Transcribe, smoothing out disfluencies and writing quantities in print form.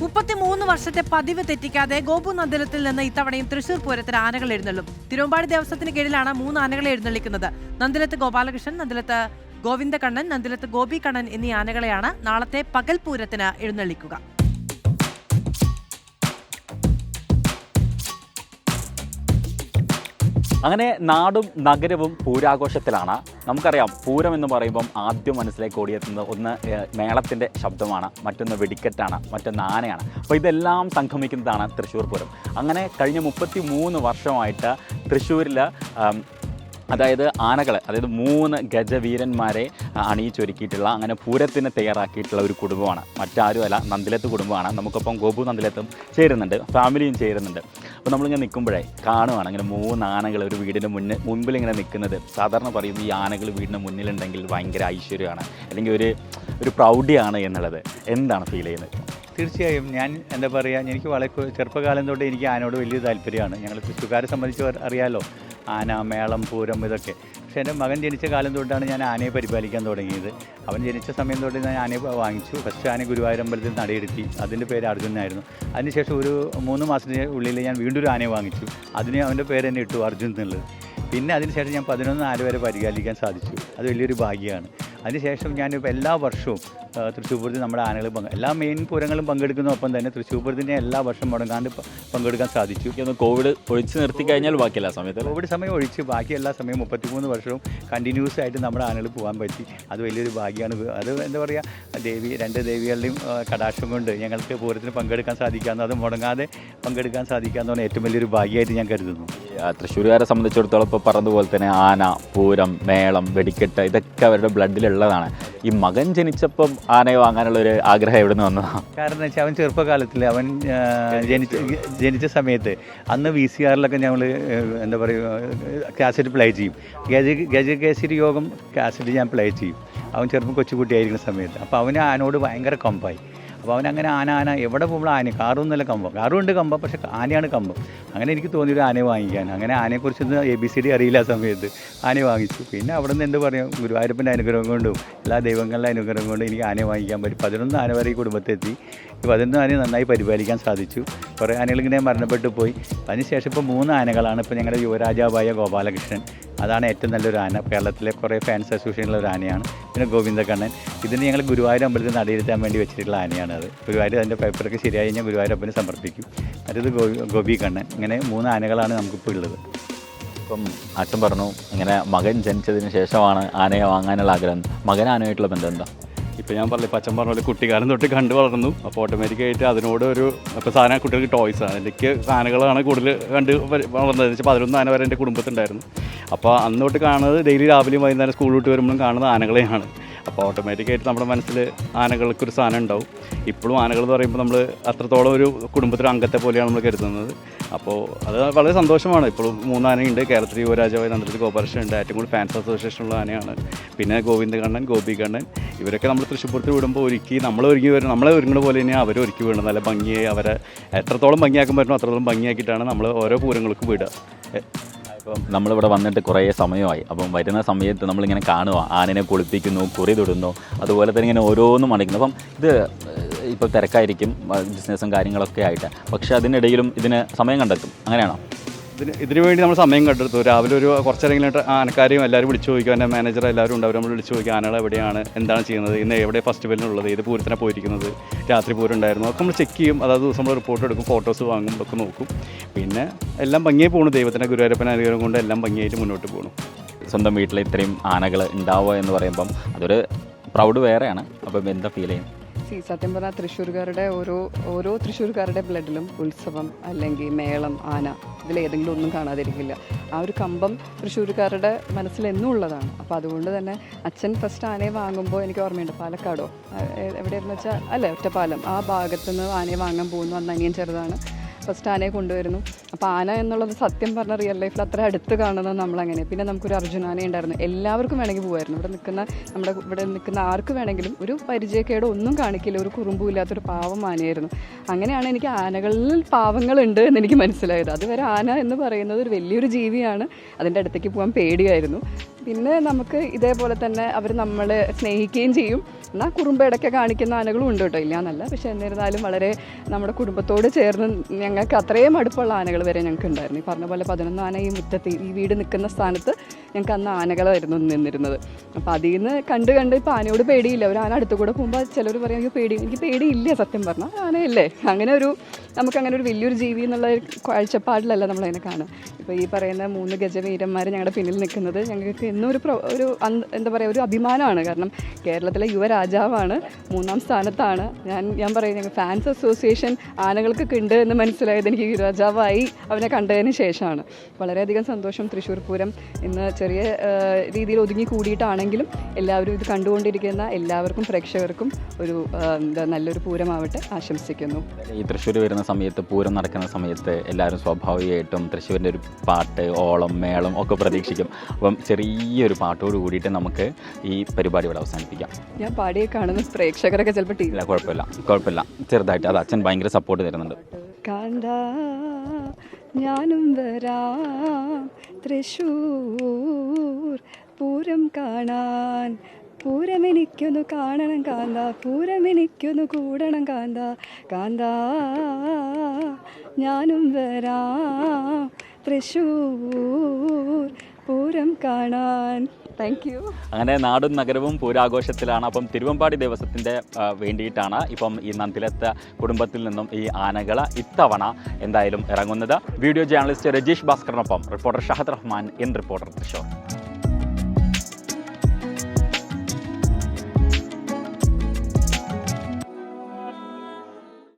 33 വർഷത്തെ പതിവ് തെറ്റിക്കാതെ ഗോപു നന്ദലത്തിൽ നിന്ന് ഇത്തവണയും തൃശൂർ പൂരത്തിന് ആനകൾ എഴുന്നള്ളും. തിരുവമ്പാടി ദേവസ്വത്തിന് കീഴിലാണ് 3 ആനകളെ എഴുന്നള്ളിക്കുന്നത്. നന്ദലത്ത് ഗോപാലകൃഷ്ണൻ, നന്ദലത്ത് ഗോവിന്ദകണ്ണൻ, നന്ദലത്ത് ഗോപികണ്ണൻ എന്നീ ആനകളെയാണ് നാളത്തെ പകൽ പൂരത്തിന് എഴുന്നള്ളിക്കുക. അങ്ങനെ നാടും നഗരവും പൂരാഘോഷത്തിലാണ്. നമുക്കറിയാം, പൂരം എന്ന് പറയുമ്പം ആദ്യം മനസ്സിലേക്ക് ഓടിയെത്തുന്നത് ഒന്ന് മേളത്തിൻ്റെ ശബ്ദമാണ്, മറ്റൊന്ന് വെടിക്കെട്ടാണ്, മറ്റൊന്ന് ആനയാണ്. അപ്പോൾ ഇതെല്ലാം സംഗമിക്കുന്നതാണ് തൃശ്ശൂർ പൂരം. അങ്ങനെ കഴിഞ്ഞ 33 വർഷമായിട്ട് തൃശ്ശൂരിൽ അതായത് ആനകൾ, അതായത് 3 ഗജവീരന്മാരെ അണിയിച്ചൊരുക്കിയിട്ടുള്ള, അങ്ങനെ പൂരത്തിന് തയ്യാറാക്കിയിട്ടുള്ള ഒരു കുടുംബമാണ്. മറ്റാരുമല്ല, നന്ദലത്ത് കുടുംബമാണ്. നമുക്കൊപ്പം ഗോപു നന്ദലത്തും ചേരുന്നുണ്ട്, ഫാമിലിയും ചേരുന്നുണ്ട്. അപ്പോൾ നമ്മളിങ്ങനെ നിൽക്കുമ്പോഴേ കാണുവാണ് ഇങ്ങനെ 3 ആനകൾ ഒരു വീടിന് മുൻപിൽ ഇങ്ങനെ നിൽക്കുന്നത്. സാധാരണ പറയും ഈ ആനകൾ വീടിന് മുന്നിലുണ്ടെങ്കിൽ ഭയങ്കര ഐശ്വര്യമാണ്, അല്ലെങ്കിൽ ഒരു പ്രൗഢിയാണ് എന്നുള്ളത്. എന്താണ് ഫീൽ ചെയ്യുന്നത്? തീർച്ചയായും ഞാൻ എന്താ പറയുക, എനിക്ക് വളരെ ചെറുപ്പകാലം തൊട്ട് എനിക്ക് ആനയോട് വലിയ താല്പര്യമാണ്. ഞങ്ങൾ തൃശ്ശൂർക്കാരെ സംബന്ധിച്ച് അറിയാമല്ലോ, ആന, മേളം, പൂരം ഇതൊക്കെ. പക്ഷേ എൻ്റെ മകൻ ജനിച്ച കാലം തൊട്ടാണ് ഞാൻ ആനയെ പരിപാലിക്കാൻ തുടങ്ങിയത്. അവൻ ജനിച്ച സമയം തൊട്ട് ഞാൻ ആനയെ വാങ്ങിച്ചു. ഫസ്റ്റ് ആന ഗുരുവായൂർ അമ്പലത്തിൽ നടയിരുത്തി. അതിൻ്റെ പേര് അർജുനായിരുന്നു. അതിനുശേഷം ഒരു 3 മാസത്തിന് ഉള്ളിൽ ഞാൻ വീണ്ടും ഒരു ആനയെ വാങ്ങിച്ചു. അതിന് അവൻ്റെ പേര് തന്നെ ഇട്ടു, അർജുൻ എന്നുള്ളത്. പിന്നെ അതിനുശേഷം ഞാൻ 11 ആന വരെ പരിപാലിക്കാൻ സാധിച്ചു. അത് വലിയൊരു ഭാഗ്യമാണ്. അതിനുശേഷം ഞാനിപ്പോൾ എല്ലാ വർഷവും തൃശ്ശൂർ പൂരത്തിൽ നമ്മുടെ ആനകൾ എല്ലാ മെയിൻ പൂരങ്ങളും പങ്കെടുക്കുന്നതൊപ്പം തന്നെ തൃശ്ശൂർ പൂരത്തിൻ്റെ എല്ലാ വർഷം മുടങ്ങാണ്ട് പങ്കെടുക്കാൻ സാധിച്ചു. കോവിഡ് ഒഴിച്ച് നിർത്തി കഴിഞ്ഞാൽ ബാക്കി എല്ലാ സമയത്ത്, കോവിഡ് സമയം ഒഴിച്ച് ബാക്കി എല്ലാ സമയവും 33 വർഷവും കണ്ടിന്യൂസ് ആയിട്ട് നമ്മുടെ ആനകൾ പോകാൻ പറ്റി. അത് വലിയൊരു ഭാഗ്യമാണ്. അത് എന്താ പറയുക, 2 ദേവികളുടെയും കടാക്ഷം കൊണ്ട് ഞങ്ങൾക്ക് പൂരത്തിന് പങ്കെടുക്കാൻ സാധിക്കാമെന്ന്, അത് മുടങ്ങാതെ പങ്കെടുക്കാൻ സാധിക്കാമെന്ന് പറഞ്ഞാൽ ഏറ്റവും വലിയൊരു ഭാഗ്യമായിട്ട് ഞാൻ കരുതുന്നു. തൃശ്ശൂരുകാരെ സംബന്ധിച്ചിടത്തോളം ഇപ്പോൾ പറഞ്ഞതുപോലെ തന്നെ ആന, പൂരം, മേളം, വെടിക്കെട്ട് ഇതൊക്കെ അവരുടെ ബ്ലഡിലുള്ളതാണ്. ഈ മകൻ ജനിച്ചപ്പം ആനയെ വാങ്ങാനുള്ള ഒരു ആഗ്രഹം എവിടെ നിന്ന് വന്നതാണ്? കാരണം എന്ന് വെച്ചാൽ അവൻ ചെറുപ്പകാലത്തിൽ അവൻ ജനിച്ച സമയത്ത് അന്ന് VCRലൊക്കെ ഞങ്ങൾ എന്താ പറയുക കാസറ്റ് പ്ലേ ചെയ്യും. ഗജകേസരി യോഗം കാസറ്റ് ഞാൻ പ്ലേ ചെയ്യും. അവൻ ചെറുപ്പം കൊച്ചുകുട്ടിയായിരിക്കുന്ന സമയത്ത്. അപ്പോൾ അവന് ആനോട് ഭയങ്കര കമ്പായി. അപ്പോൾ അവനങ്ങനെ ആന എവിടെ പോകുമ്പോൾ ആന, കാറൊന്നുമല്ല കമ്പം, കാറുണ്ട് കമ്പം, പക്ഷേ ആനയാണ് കമ്പം. അങ്ങനെ എനിക്ക് തോന്നിയൊരു ആനയെ വാങ്ങിക്കാൻ. അങ്ങനെ ആനയെക്കുറിച്ചൊന്നും ABCD അറിയില്ല ആ സമയത്ത്. ആനയെ വാങ്ങിച്ചു. പിന്നെ അവിടെ നിന്ന് എന്ത് പറയും, ഗുരുവായൂരപ്പൻ്റെ അനുഗ്രഹം കൊണ്ടും എല്ലാ ദൈവങ്ങളുടെ അനുഗ്രഹം കൊണ്ടും എനിക്ക് ആനയെ വാങ്ങിക്കാൻ പറ്റും. 11 ആന വരെ ഈ കുടുംബത്തെത്തി. ഈ 11 ആനയെ നന്നായി പരിപാലിക്കാൻ സാധിച്ചു. കുറേ ആനകളിങ്ങനെ മരണപ്പെട്ടു പോയി. അതിനുശേഷം ഇപ്പോൾ 3 ആനകളാണ്. ഇപ്പോൾ ഞങ്ങളുടെ യുവരാജാവായ ഗോപാലകൃഷ്ണൻ, അതാണ് ഏറ്റവും നല്ലൊരു ആന. കേരളത്തിലെ കുറേ ഫാൻസ് അസോസിയേഷനുള്ള ഒരു ആനയാണ്. പിന്നെ ഗോവിന്ദകണ്ണൻ, ഇതിന് ഞങ്ങൾ ഗുരുവായൂർ അമ്പലത്തിൽ നടയിരുത്താൻ വേണ്ടി വെച്ചിട്ടുള്ള ആനയാണ്. അത് ഗുരുവായൂർ അതിൻ്റെ പേപ്പറൊക്കെ ശരിയായി കഴിഞ്ഞാൽ ഗുരുവായൂരപ്പന് സമർപ്പിക്കും. മറ്റേത് ഗോപികണ്ണൻ. ഇങ്ങനെ 3 ആനകളാണ് നമുക്കിപ്പോൾ ഉള്ളത്. ഇപ്പം അച്ഛൻ പറഞ്ഞു ഇങ്ങനെ മകൻ ജനിച്ചതിന് ശേഷമാണ് ആനയെ വാങ്ങാനുള്ള ആഗ്രഹം. മകൻ ആനയായിട്ടുള്ള ബന്ധം എന്താ? ഇപ്പോൾ ഞാൻ പറഞ്ഞു, ഇപ്പോൾ അച്ഛൻ പറഞ്ഞ പോലെ കുട്ടിക്കാലം തൊട്ട് കണ്ടു വളർന്നു. അപ്പോൾ ഓട്ടോമാറ്റിക്കായിട്ട് അതിനോട് ഇപ്പോൾ സാധനം കുട്ടികൾക്ക് ടോയ്സാണ്. എനിക്ക് ആനകളാണ് കൂടുതൽ കണ്ട് വളർന്നത്. വെച്ചാൽ 11 ആന വരെ എൻ്റെ കുടുംബത്തുണ്ടായിരുന്നു. അപ്പോൾ അന്ന് തൊട്ട് കാണുന്നത് ഡെയിലി രാവിലെയും വൈകുന്നേരം സ്കൂൾ വിട്ട് വരുമ്പോഴും കാണുന്നത് ആനകളെയാണ്. അപ്പോൾ ഓട്ടോമാറ്റിക്കായിട്ട് നമ്മുടെ മനസ്സിൽ ആനകൾക്കൊരു സാധനം ഉണ്ടാവും. ഇപ്പോഴും ആനകൾ എന്ന് പറയുമ്പോൾ നമ്മൾ അത്രത്തോളം ഒരു കുടുംബത്തിലെ അംഗത്തെ പോലെയാണ് നമ്മൾ കരുതുന്നത്. അപ്പോൾ അത് വളരെ സന്തോഷമാണ്. ഇപ്പോഴും 3 ആനയുണ്ട്. കേരളത്തിൽ യുവരാജാവായ നന്ദലത്ത് ഗോപാലകൃഷ്ണൻ ഉണ്ട്. ഏറ്റവും കൂടുതൽ ഫാൻസ് അസോസിയേഷനുള്ള ആനയാണ്. പിന്നെ ഗോവിന്ദകണ്ണൻ, ഗോപികണ്ണൻ, ഇവരൊക്കെ നമ്മൾ തൃശ്ശൂർ പൂരത്തിൽ വിടുമ്പോൾ നമ്മളെ ഒരുങ്ങുന്ന പോലെ തന്നെ അവർ ഒരുക്കി വിടുന്നത്. നല്ല ഭംഗിയായി അവരെ എത്രത്തോളം ഭംഗിയാക്കാൻ പറ്റുമോ അത്രത്തോളം ഭംഗിയാക്കിയിട്ടാണ് നമ്മൾ ഓരോ പൂരങ്ങൾക്ക് വിടുക. ഇപ്പം നമ്മളിവിടെ വന്നിട്ട് കുറേ സമയമായി. അപ്പം വരുന്ന സമയത്ത് നമ്മളിങ്ങനെ കാണുക, ആനനെ കുളിപ്പിക്കുന്നു, കുറി തൊടുന്നു, അതുപോലെ തന്നെ ഇങ്ങനെ ഓരോന്നും അണിക്കുന്നു. അപ്പം ഇത് ഇപ്പോൾ തിരക്കായിരിക്കും, ബിസിനസ്സും കാര്യങ്ങളൊക്കെ ആയിട്ട്, പക്ഷേ അതിനിടയിലും ഇതിന് സമയം കണ്ടെത്തും. അങ്ങനെയാണോ? ഇതിനു വേണ്ടി നമ്മൾ സമയം കണ്ടെടുത്തു. രാവിലെ ഒരു കുറച്ചെങ്കിലും ആനക്കാരെയും എല്ലാവരും വിളിച്ചു ചോദിക്കും. എൻ്റെ മാനേജർ എല്ലാവരും ഉണ്ട്. അവർ നമ്മൾ വിളിച്ചു ചോദിക്കുക, ആനകൾ എവിടെയാണ്, എന്താണ് ചെയ്യുന്നത്, ഇന്ന് എവിടെ ഫെസ്റ്റിവലിനുള്ളത്, ഏത് പൂരത്തിനാണ് പോയിരിക്കുന്നത്, രാത്രി പൂരം ഉണ്ടായിരുന്നു, ഒക്കെ നമ്മൾ ചെക്ക് ചെയ്യും. അതായത് ദിവസം നമ്മൾ റിപ്പോർട്ട് എടുക്കും, ഫോട്ടോസ് വാങ്ങും, ഒക്കെ നോക്കും. പിന്നെ എല്ലാം ഭംഗിയായി പോകുന്നു. ദൈവത്തിൻ്റെ ഗുരുവായൂരപ്പൻ അനുഗ്രഹം കൊണ്ട് എല്ലാം ഭംഗിയായിട്ട് മുന്നോട്ട് പോകുന്നു. സ്വന്തം വീട്ടിൽ ഇത്രയും ആനകൾ ഉണ്ടാവുക എന്ന് പറയുമ്പം അതൊരു പ്രൗഡ് വേറെയാണ്. അപ്പം എന്താ ഫീൽ ചെയ്യും? സത്യം പറഞ്ഞാൽ തൃശ്ശൂർക്കാരുടെ ഓരോ തൃശ്ശൂർക്കാരുടെ ബ്ലഡിലും ഉത്സവം അല്ലെങ്കിൽ മേളം, ആന ഇതിലേതെങ്കിലും ഒന്നും കാണാതിരിക്കില്ല. ആ ഒരു കമ്പം തൃശ്ശൂർക്കാരുടെ മനസ്സിലെന്നും ഉള്ളതാണ്. അപ്പോൾ അതുകൊണ്ട് തന്നെ അച്ഛൻ ഫസ്റ്റ് ആനയെ വാങ്ങുമ്പോൾ എനിക്ക് ഓർമ്മയുണ്ട്, പാലക്കാടോ എവിടെയാണെന്ന് വെച്ചാൽ അല്ലേ ഒറ്റപ്പാലം, ആ ഭാഗത്തുനിന്ന് ആനയെ വാങ്ങാൻ പോകുന്നു. അന്ന് അനിയൻ ചെറുതാണ്. ഫസ്റ്റ് ആനയെ കൊണ്ടുവരുന്നു. അപ്പോൾ ആന എന്നുള്ളത് സത്യം പറഞ്ഞാൽ റിയൽ ലൈഫിൽ അത്ര അടുത്ത് കാണുന്നത് നമ്മളങ്ങനെ. പിന്നെ നമുക്കൊരു അർജുനാന ഉണ്ടായിരുന്നു. എല്ലാവർക്കും വേണമെങ്കിൽ പോകുമായിരുന്നു. ഇവിടെ നിൽക്കുന്ന ആർക്ക് വേണമെങ്കിലും ഒരു പരിചയക്കേടോ ഒന്നും കാണിക്കില്ല, ഒരു കുറുമ്പും ഇല്ലാത്തൊരു പാവം ആനയായിരുന്നു. അങ്ങനെയാണ് എനിക്ക് ആനകളിൽ പാവങ്ങളുണ്ട് എന്ന് എനിക്ക് മനസ്സിലായത്. അതുവരെ ആന എന്ന് പറയുന്നത് ഒരു വലിയൊരു ജീവിയാണ്, അതിൻ്റെ അടുത്തേക്ക് പോകാൻ പേടിയായിരുന്നു. പിന്നെ നമുക്ക് ഇതേപോലെ തന്നെ അവർ നമ്മളെ സ്നേഹിക്കുകയും ചെയ്യും. എന്നാൽ കുറുമ്പ് ഇടയ്ക്ക് കാണിക്കുന്ന ആനകളും ഉണ്ട് കേട്ടോ, ഇല്ല എന്നല്ല. പക്ഷേ എന്നിരുന്നാലും വളരെ നമ്മുടെ കുടുംബത്തോട് ചേർന്ന് ഞങ്ങൾക്ക് അത്രയും അടുപ്പുള്ള ആനകൾ വരെ ഞങ്ങൾക്ക് ഉണ്ടായിരുന്നു. ഈ പറഞ്ഞ പോലെ 11 ആന ഈ മുറ്റത്ത് ഈ വീട് നിൽക്കുന്ന സ്ഥാനത്ത് ഞങ്ങൾക്ക് അന്ന് ആനകളായിരുന്നു നിന്നിരുന്നത്. അപ്പോൾ അതിൽ നിന്ന് കണ്ട് ഇപ്പോൾ ആനയോട് പേടിയില്ല. ഒരു ആന അടുത്ത് കൂടെ പോകുമ്പോൾ ചിലർ പറയും എനിക്ക് പേടിയില്ല, സത്യം പറഞ്ഞാൽ ആനയല്ലേ. അങ്ങനെ ഒരു നമുക്കങ്ങനെ ഒരു വലിയൊരു ജീവി എന്നുള്ള കാഴ്ചപ്പാടിലല്ല നമ്മളതിനെ കാണുക. ഇപ്പോൾ ഈ പറയുന്ന 3 ഗജവീരന്മാർ ഞങ്ങളുടെ പിന്നിൽ നിൽക്കുന്നത് ഞങ്ങൾക്ക് എന്നും ഒരു എന്താ പറയുക, ഒരു അഭിമാനമാണ്. കാരണം കേരളത്തിലെ യുവരാജാവാണ്, 3ാം സ്ഥാനത്താണ്. ഞാൻ പറയും, ഞങ്ങൾ ഫാൻസ് അസോസിയേഷൻ ആനകൾക്കൊക്കെ ഉണ്ട് എന്ന് മനസ്സിലായത് എനിക്ക് യുവരാജാവായി അവനെ കണ്ടതിന് ശേഷമാണ്. വളരെയധികം സന്തോഷം. തൃശ്ശൂർ പൂരം ഇന്ന് ചെറിയ രീതിയിൽ ഒതുങ്ങി കൂടിയിട്ടാണെങ്കിലും എല്ലാവരും ഇത് കണ്ടുകൊണ്ടിരിക്കുന്ന എല്ലാവർക്കും പ്രേക്ഷകർക്കും ഒരു നല്ലൊരു പൂരമാവട്ടെ ആശംസിക്കുന്നു. ഈ തൃശ്ശൂർ വരുന്ന സമയത്ത്, പൂരം നടക്കുന്ന സമയത്ത് എല്ലാവരും സ്വാഭാവികമായിട്ടും തൃശ്ശൂരിൻ്റെ ഒരു പാട്ട്, ഓളം, മേളം ഒക്കെ പ്രതീക്ഷിക്കും. അപ്പം ചെറിയൊരു പാട്ടോട് കൂടിയിട്ട് നമുക്ക് ഈ പരിപാടി ഇവിടെ അവസാനിപ്പിക്കാം. ഞാൻ പാടിയെ കാണുന്ന പ്രേക്ഷകരൊക്കെ ചിലപ്പോൾ ടി വി കുഴപ്പമില്ല, ചെറുതായിട്ട്. അത് അച്ഛൻ ഭയങ്കര സപ്പോർട്ട് തരുന്നുണ്ട്. കാന്താ ഞാനും വരാം തൃശ്ശൂർ പൂരം കാണാൻ, പൂരമെനിക്കൊന്നു കാണണം കാന്താ, പൂരമെനിക്കൊന്നു കൂടണം കാന്താ, കാന്താ ഞാനും വരാം തൃശ്ശൂർ പൂരം കാണാൻ. Thank you. അങ്ങനെ നാടും നഗരവും പൂരാഘോഷത്തിലാണ്. അപ്പം തിരുവമ്പാടി ദേവസ്വത്തിൻ്റെ വേണ്ടിയിട്ടാണ് ഇപ്പം ഈ നന്ദിലത്ത് കുടുംബത്തിൽ നിന്നും ഈ ആനകൾ ഇത്തവണ എന്തായാലും ഇറങ്ങുന്നത്. വീഡിയോ ജേർണലിസ്റ്റ് രജീഷ് ഭാസ്കറിനൊപ്പം റിപ്പോർട്ടർ ഷഹദ് റഹ്മാൻ, റിപ്പോർട്ടർ തൃശ്ശൂർ.